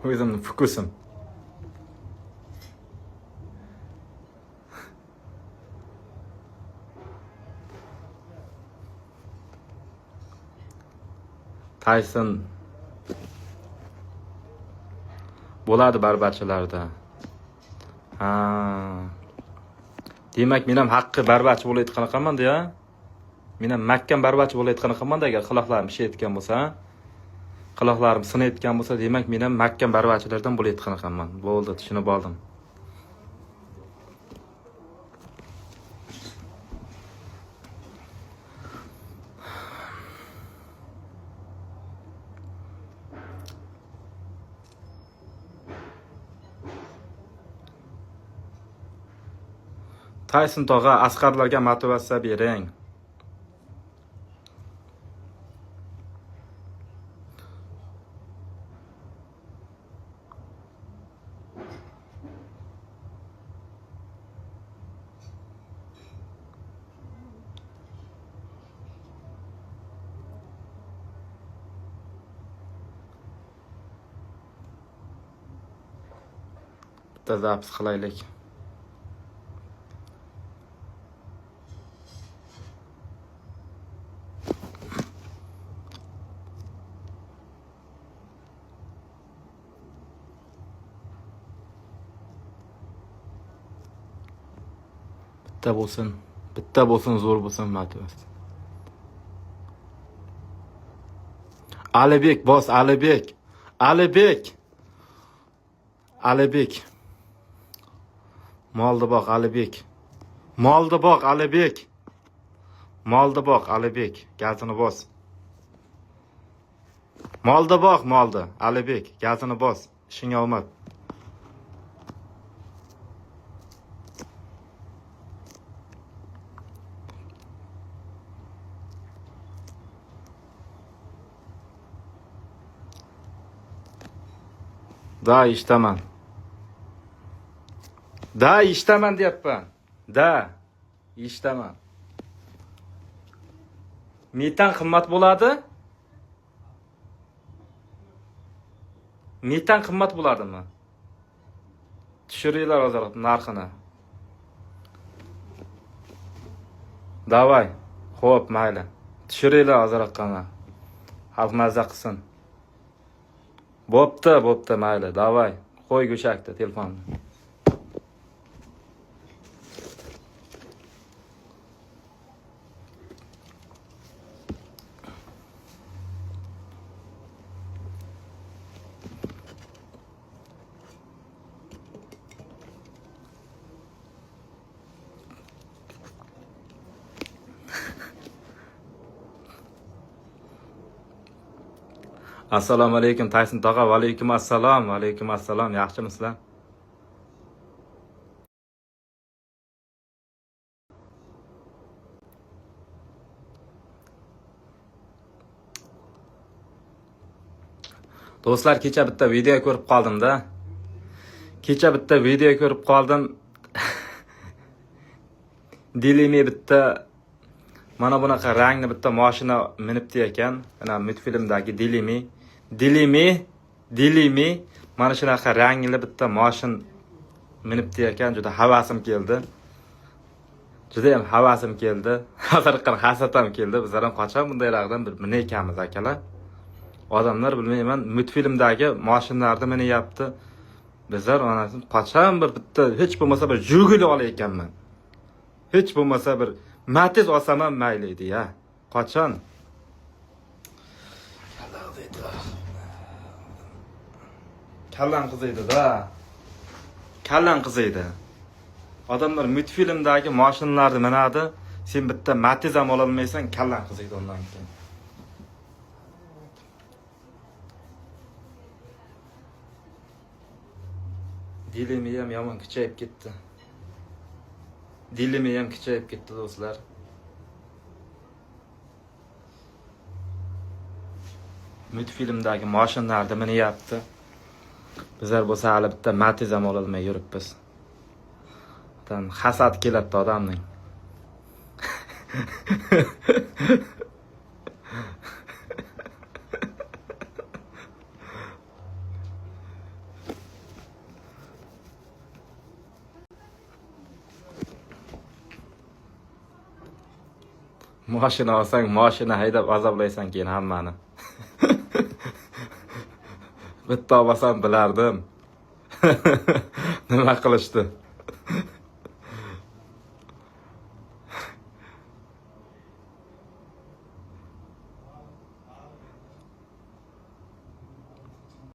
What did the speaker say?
O'zimni fokusim. Tayson bo'ladi barbachilarda. Ha. Demak, men ham haqqi barbachi bo'layotgan qanaqa ya? Men ham mahkam barbachi bo'layotgan qanaqa agar quloqlarim ishlayotgan bo'lsa, quloqlarim sinayotgan bo'lsa, demak, men ham mahkam barbachilardan bo'layotgan qanaman. Bo'ldi, tushunib oldim. Tayson tog'a askarlarga motivatsiya bering. Bitta zapis qilaylik. Bitta bo'lsin, zo'r bo'lsin motivatsiya. Alibek, boss, Alibek. Molda boq, Alibek. Gazini bos. Molda boq, Alibek. Gazini bos. Ishing omad. Da ishtaman deyapman. Ishtaman. Metan qimmat bo'ladi? Metan qimmat bo'ladimi? Tushiringlar hozir narxini. Davay. Xo'p, mayli. Tushiringlar hozir qana. Xalq mazza qilsin. Bo'pti, mayli. Davay. Qo'y go'shakni telefonni. Assalomu alaykum Tayson tog'a. Va alaykum assalom. Yaxshimisizlar? Do'stlar, kecha bitta video ko'rib qoldim. Dilimi bitta mana bunaqa rangli bitta mashina minibdi ekan. Mana multfilmdagi Dilimi mana shunaqa rangli bitta mashin minibdi ekan. Juda havasim keldi. Hazarqan hasatam keldi. Bizlar ham qachon bundaylardan bir minaykanmiz akalar. Odamlar bilmayman, multfilmdagi mashinlarni miniyapti. Bizlar onasi qachon bitta hech bo'lmasa bir Juguli olayotganman. Hech bo'lmasa bir Matiz olsam ham mayli edi ya. Qachon? Kallang qiziydi. Odamlar multfilmdagi mashinlarni minadi, sen bitta Matiz ham ola olmaysan, kallang qiziydi ondan keyin. Dilimi ham yomon kuchayib ketdi. Do'stlar. Multfilmdagi mashinlarni miniyapti. Bizlar bo'lsa hali bitta Matiz ham ola olmay yuribmiz. Hasad keladi odamning. Mashina olsang, mashina haydab azoblaysan keyin hammani. Bitta olsam bilardim. Nima qilishdi?